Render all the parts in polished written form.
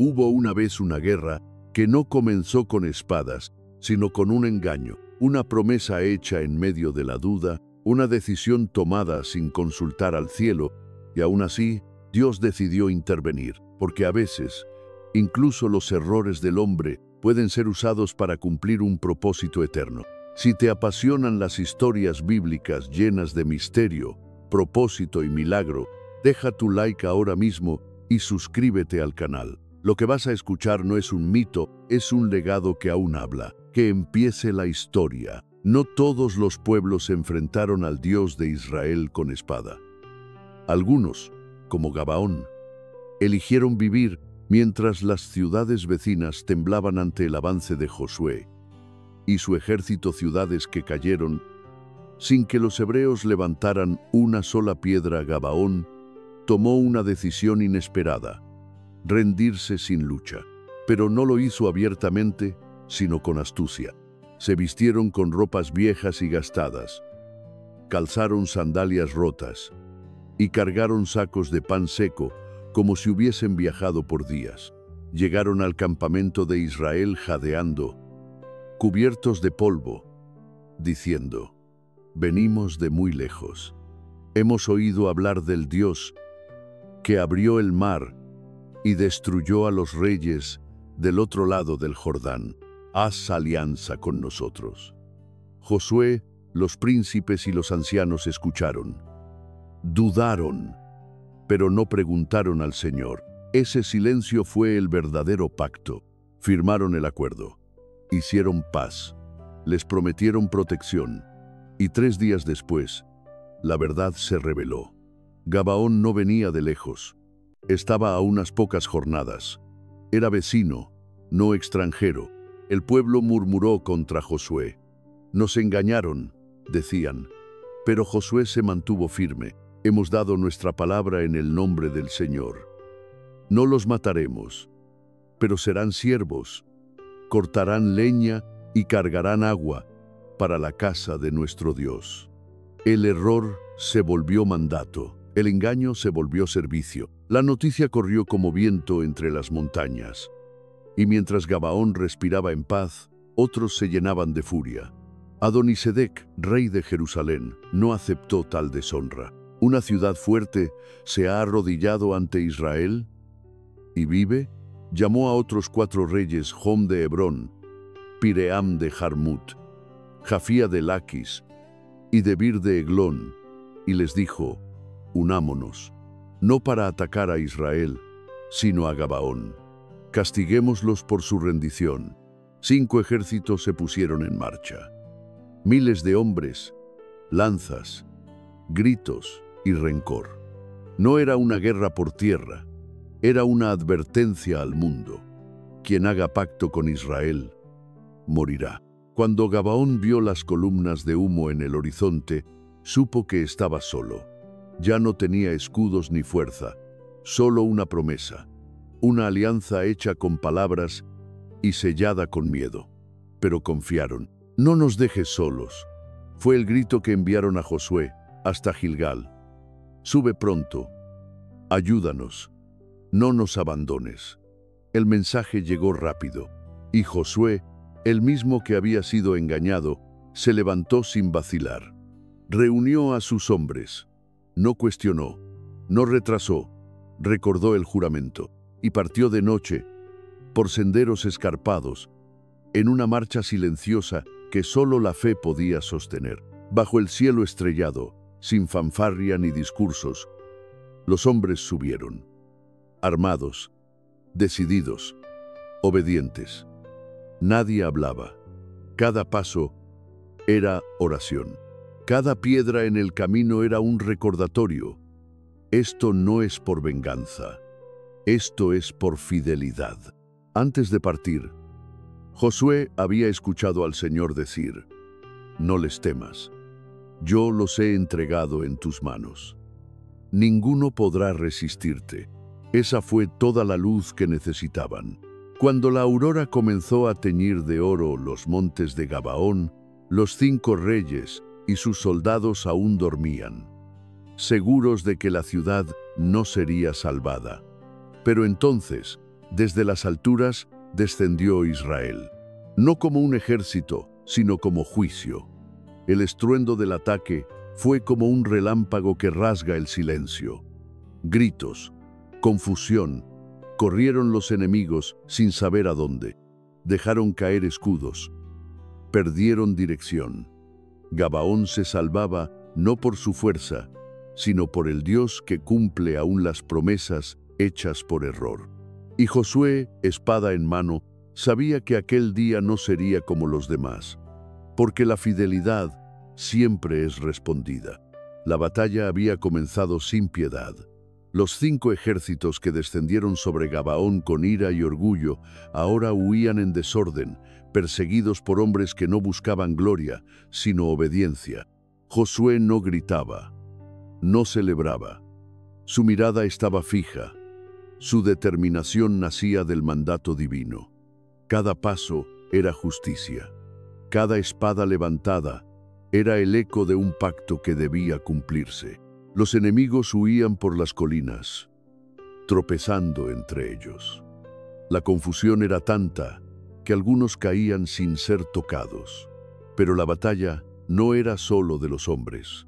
Hubo una vez una guerra que no comenzó con espadas, sino con un engaño, una promesa hecha en medio de la duda, una decisión tomada sin consultar al cielo, y aún así Dios decidió intervenir, porque a veces, incluso los errores del hombre pueden ser usados para cumplir un propósito eterno. Si te apasionan las historias bíblicas llenas de misterio, propósito y milagro, deja tu like ahora mismo y suscríbete al canal. Lo que vas a escuchar no es un mito, es un legado que aún habla. Que empiece la historia. No todos los pueblos se enfrentaron al Dios de Israel con espada. Algunos, como Gabaón, eligieron vivir mientras las ciudades vecinas temblaban ante el avance de Josué y su ejército, ciudades que cayeron sin que los hebreos levantaran una sola piedra. Gabaón tomó una decisión inesperada: rendirse sin lucha. Pero no lo hizo abiertamente, sino con astucia. Se vistieron con ropas viejas y gastadas, calzaron sandalias rotas y cargaron sacos de pan seco como si hubiesen viajado por días. Llegaron al campamento de Israel jadeando, cubiertos de polvo, diciendo: venimos de muy lejos. Hemos oído hablar del Dios que abrió el mar y destruyó a los reyes del otro lado del Jordán. Haz alianza con nosotros. Josué, los príncipes y los ancianos escucharon. Dudaron, pero no preguntaron al Señor. Ese silencio fue el verdadero pacto. Firmaron el acuerdo. Hicieron paz. Les prometieron protección. Y 3 días después, la verdad se reveló. Gabaón no venía de lejos. Estaba a unas pocas jornadas. Era vecino, no extranjero. El pueblo murmuró contra Josué. Nos engañaron, decían, pero Josué se mantuvo firme. Hemos dado nuestra palabra en el nombre del Señor. No los mataremos, pero serán siervos, cortarán leña y cargarán agua para la casa de nuestro Dios. El error se volvió mandato, el engaño se volvió servicio. La noticia corrió como viento entre las montañas. Y mientras Gabaón respiraba en paz, otros se llenaban de furia. Adonisedec, rey de Jerusalén, no aceptó tal deshonra. ¿Una ciudad fuerte se ha arrodillado ante Israel y vive? Llamó a otros 4 reyes: Jom de Hebrón, Piream de Jarmut, Jafía de Laquis y Debir de Eglón, y les dijo: unámonos, no para atacar a Israel, sino a Gabaón. Castiguémoslos por su rendición. 5 ejércitos se pusieron en marcha. Miles de hombres, lanzas, gritos y rencor. No era una guerra por tierra, era una advertencia al mundo. Quien haga pacto con Israel, morirá. Cuando Gabaón vio las columnas de humo en el horizonte, supo que estaba solo. Ya no tenía escudos ni fuerza, solo una promesa. Una alianza hecha con palabras y sellada con miedo. Pero confiaron. No nos dejes solos. Fue el grito que enviaron a Josué hasta Gilgal. Sube pronto. Ayúdanos. No nos abandones. El mensaje llegó rápido. Y Josué, el mismo que había sido engañado, se levantó sin vacilar. Reunió a sus hombres. No cuestionó. No retrasó. Recordó el juramento. Y partió de noche, por senderos escarpados, en una marcha silenciosa que solo la fe podía sostener. Bajo el cielo estrellado, sin fanfarria ni discursos, los hombres subieron, armados, decididos, obedientes. Nadie hablaba. Cada paso era oración. Cada piedra en el camino era un recordatorio. Esto no es por venganza. Esto es por fidelidad. Antes de partir, Josué había escuchado al Señor decir: no les temas, yo los he entregado en tus manos. Ninguno podrá resistirte. Esa fue toda la luz que necesitaban. Cuando la aurora comenzó a teñir de oro los montes de Gabaón, los 5 reyes y sus soldados aún dormían, seguros de que la ciudad no sería salvada. Pero entonces, Desde las alturas descendió Israel, no como un ejército, sino como juicio. El estruendo del ataque fue como un relámpago que rasga el silencio. Gritos, confusión, corrieron los enemigos sin saber a dónde. Dejaron caer escudos. Perdieron dirección. Gabaón se salvaba no por su fuerza, sino por el Dios que cumple aún las promesas hechas por error. Y Josué, espada en mano, sabía que aquel día no sería como los demás, porque la fidelidad siempre es respondida. La batalla había comenzado sin piedad. Los 5 ejércitos que descendieron sobre Gabaón con ira y orgullo ahora huían en desorden, perseguidos por hombres que no buscaban gloria, sino obediencia. Josué no gritaba, no celebraba. Su mirada estaba fija. Su determinación nacía del mandato divino. Cada paso era justicia. Cada espada levantada era el eco de un pacto que debía cumplirse. Los enemigos huían por las colinas, tropezando entre ellos. La confusión era tanta que algunos caían sin ser tocados. Pero la batalla no era solo de los hombres.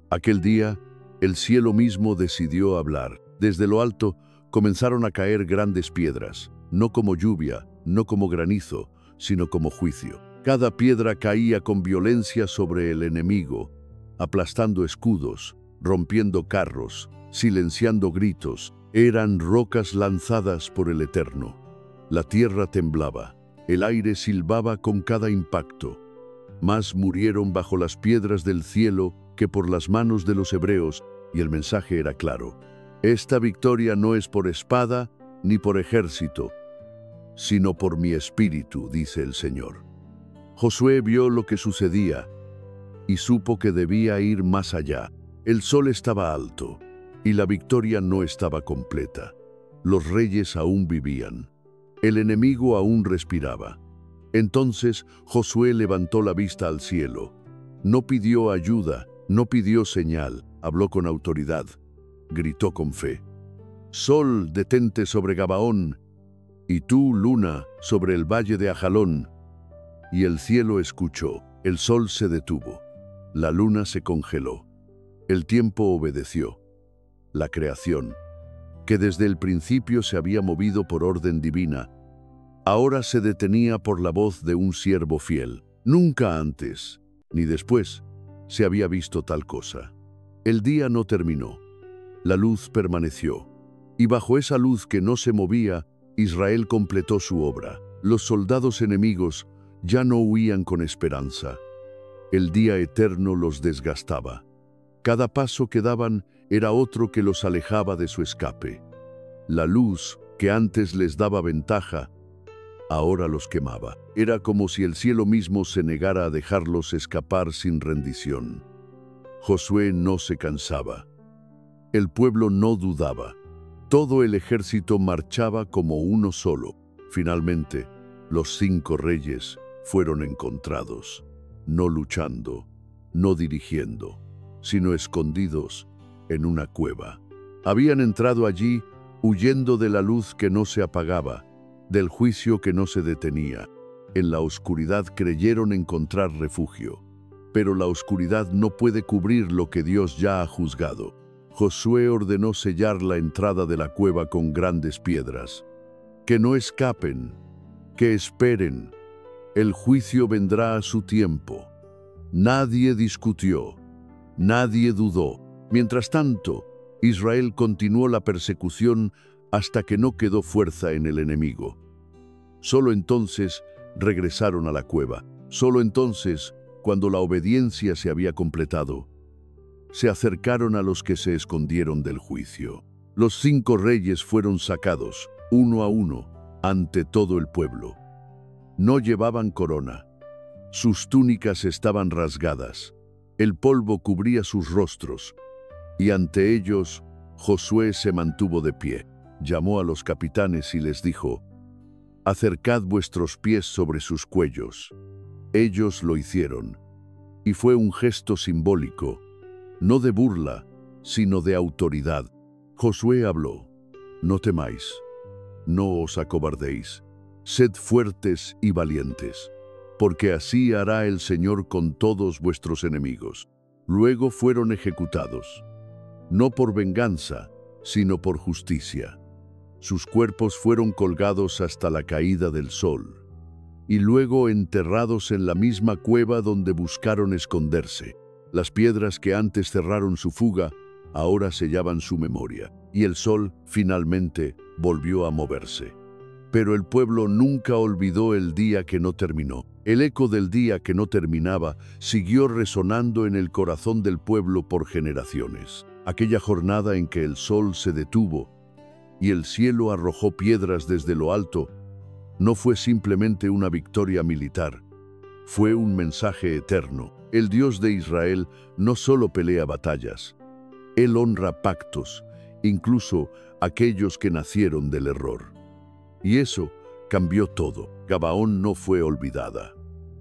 Aquel día, el cielo mismo decidió hablar. Desde lo alto comenzaron a caer grandes piedras, no como lluvia, no como granizo, sino como juicio. Cada piedra caía con violencia sobre el enemigo, aplastando escudos, rompiendo carros, silenciando gritos. Eran rocas lanzadas por el Eterno. La tierra temblaba, el aire silbaba con cada impacto. Más murieron bajo las piedras del cielo que por las manos de los hebreos, y el mensaje era claro. Esta victoria no es por espada ni por ejército, sino por mi espíritu, dice el Señor. Josué vio lo que sucedía y supo que debía ir más allá. El sol estaba alto y la victoria no estaba completa. Los reyes aún vivían. El enemigo aún respiraba. Entonces Josué levantó la vista al cielo. No pidió ayuda, no pidió señal, habló con autoridad. Gritó con fe. Sol, detente sobre Gabaón, y tú, luna, sobre el valle de Ajalón. Y el cielo escuchó, el sol se detuvo, la luna se congeló, el tiempo obedeció. La creación, que desde el principio se había movido por orden divina, ahora se detenía por la voz de un siervo fiel. Nunca antes, ni después, se había visto tal cosa. El día no terminó. La luz permaneció, y bajo esa luz que no se movía, Israel completó su obra. Los soldados enemigos ya no huían con esperanza. El día eterno los desgastaba. Cada paso que daban era otro que los alejaba de su escape. La luz, que antes les daba ventaja, ahora los quemaba. Era como si el cielo mismo se negara a dejarlos escapar sin rendición. Josué no se cansaba. El pueblo no dudaba. Todo el ejército marchaba como uno solo. Finalmente, los 5 reyes fueron encontrados, no luchando, no dirigiendo, sino escondidos en una cueva. Habían entrado allí huyendo de la luz que no se apagaba, del juicio que no se detenía. En la oscuridad creyeron encontrar refugio, pero la oscuridad no puede cubrir lo que Dios ya ha juzgado. Josué ordenó sellar la entrada de la cueva con grandes piedras. Que no escapen, que esperen. El juicio vendrá a su tiempo. Nadie discutió, nadie dudó. Mientras tanto, Israel continuó la persecución hasta que no quedó fuerza en el enemigo. Solo entonces regresaron a la cueva. Solo entonces, cuando la obediencia se había completado, se acercaron a los que se escondieron del juicio. Los 5 reyes fueron sacados, uno a uno, ante todo el pueblo. No llevaban corona. Sus túnicas estaban rasgadas. El polvo cubría sus rostros. Y ante ellos, Josué se mantuvo de pie. Llamó a los capitanes y les dijo: «Acercad vuestros pies sobre sus cuellos». Ellos lo hicieron. Y fue un gesto simbólico, no de burla, sino de autoridad. Josué habló: «No temáis. no os acobardéis. Sed fuertes y valientes, porque así hará el Señor con todos vuestros enemigos. Luego fueron ejecutados, no por venganza, sino por justicia. Sus cuerpos fueron colgados hasta la caída del sol, y luego enterrados en la misma cueva donde buscaron esconderse. Las piedras que antes cerraron su fuga, ahora sellaban su memoria, y el sol, finalmente, volvió a moverse. Pero el pueblo nunca olvidó el día que no terminó. El eco del día que no terminaba siguió resonando en el corazón del pueblo por generaciones. Aquella jornada en que el sol se detuvo y el cielo arrojó piedras desde lo alto, no fue simplemente una victoria militar, fue un mensaje eterno. El Dios de Israel no solo pelea batallas, Él honra pactos, incluso aquellos que nacieron del error. Y eso cambió todo. Gabaón no fue olvidada.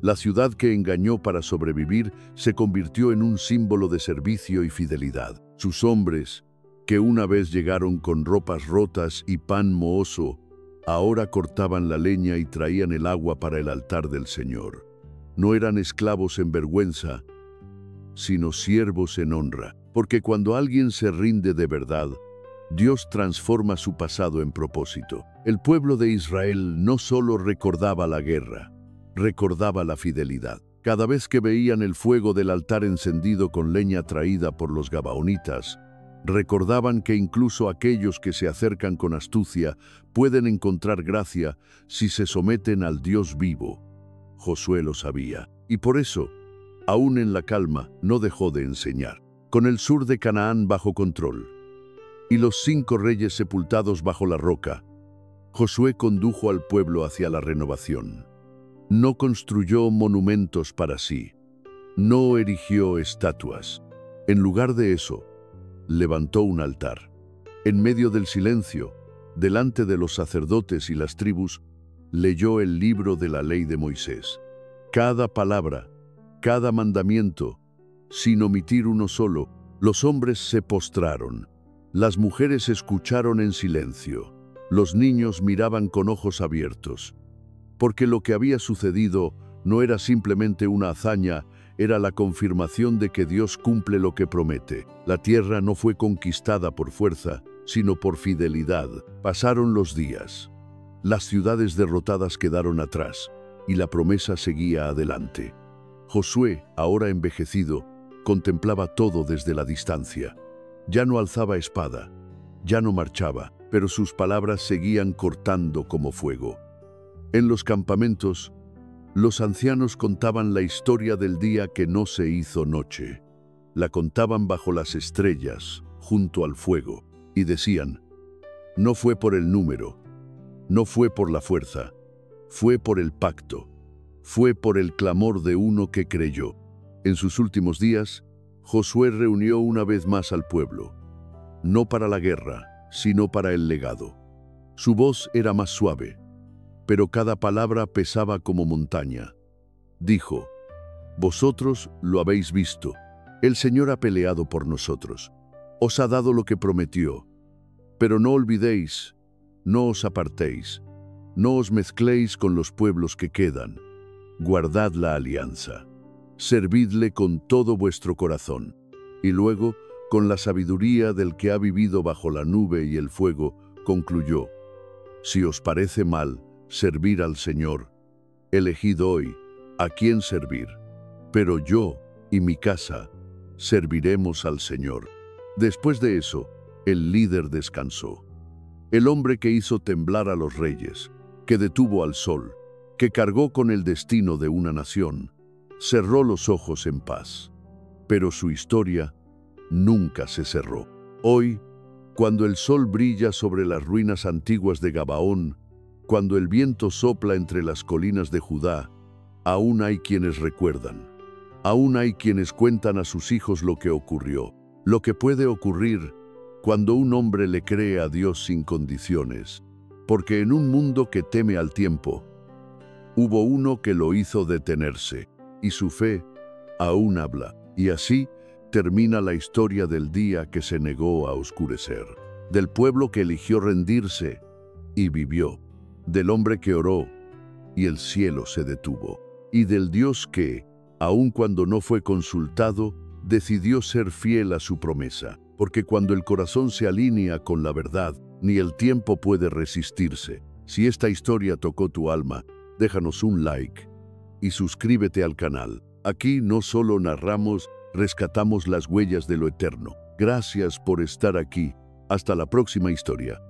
La ciudad que engañó para sobrevivir se convirtió en un símbolo de servicio y fidelidad. Sus hombres, que una vez llegaron con ropas rotas y pan mohoso, ahora cortaban la leña y traían el agua para el altar del Señor. No eran esclavos en vergüenza, sino siervos en honra. Porque cuando alguien se rinde de verdad, Dios transforma su pasado en propósito. El pueblo de Israel no solo recordaba la guerra, recordaba la fidelidad. Cada vez que veían el fuego del altar encendido con leña traída por los gabaonitas, recordaban que incluso aquellos que se acercan con astucia pueden encontrar gracia si se someten al Dios vivo. Josué lo sabía, y por eso, aún en la calma, no dejó de enseñar. Con el sur de Canaán bajo control y los 5 reyes sepultados bajo la roca, Josué condujo al pueblo hacia la renovación. No construyó monumentos para sí, no erigió estatuas. En lugar de eso, levantó un altar. En medio del silencio, delante de los sacerdotes y las tribus, leyó el libro de la ley de Moisés. Cada palabra, cada mandamiento, sin omitir uno solo, los hombres se postraron. Las mujeres escucharon en silencio. Los niños miraban con ojos abiertos. Porque lo que había sucedido no era simplemente una hazaña, era la confirmación de que Dios cumple lo que promete. La tierra no fue conquistada por fuerza, sino por fidelidad. Pasaron los días. Las ciudades derrotadas quedaron atrás, y la promesa seguía adelante. Josué, ahora envejecido, contemplaba todo desde la distancia. Ya no alzaba espada, ya no marchaba, pero sus palabras seguían cortando como fuego. En los campamentos, los ancianos contaban la historia del día que no se hizo noche. La contaban bajo las estrellas, junto al fuego, y decían, no fue por el número, no fue por la fuerza, fue por el pacto, fue por el clamor de uno que creyó. En sus últimos días, Josué reunió una vez más al pueblo, no para la guerra, sino para el legado. Su voz era más suave, pero cada palabra pesaba como montaña. Dijo, vosotros lo habéis visto, el Señor ha peleado por nosotros, os ha dado lo que prometió, pero no olvidéis, no os apartéis, no os mezcléis con los pueblos que quedan, guardad la alianza. Servidle con todo vuestro corazón. Y luego, con la sabiduría del que ha vivido bajo la nube y el fuego, concluyó, si os parece mal servir al Señor, elegid hoy a quién servir, pero yo y mi casa serviremos al Señor. Después de eso, el líder descansó. El hombre que hizo temblar a los reyes, que detuvo al sol, que cargó con el destino de una nación, cerró los ojos en paz. Pero su historia nunca se cerró. Hoy, cuando el sol brilla sobre las ruinas antiguas de Gabaón, cuando el viento sopla entre las colinas de Judá, aún hay quienes recuerdan. Aún hay quienes cuentan a sus hijos lo que ocurrió, lo que puede ocurrir cuando un hombre le cree a Dios sin condiciones. Porque en un mundo que teme al tiempo, hubo uno que lo hizo detenerse. Y su fe aún habla. Y así termina la historia del día que se negó a oscurecer, del pueblo que eligió rendirse y vivió, del hombre que oró y el cielo se detuvo, y del Dios que, aun cuando no fue consultado, decidió ser fiel a su promesa, porque cuando el corazón se alinea con la verdad, ni el tiempo puede resistirse. Si esta historia tocó tu alma, déjanos un like y suscríbete al canal. Aquí no solo narramos, rescatamos las huellas de lo eterno. Gracias por estar aquí. Hasta la próxima historia.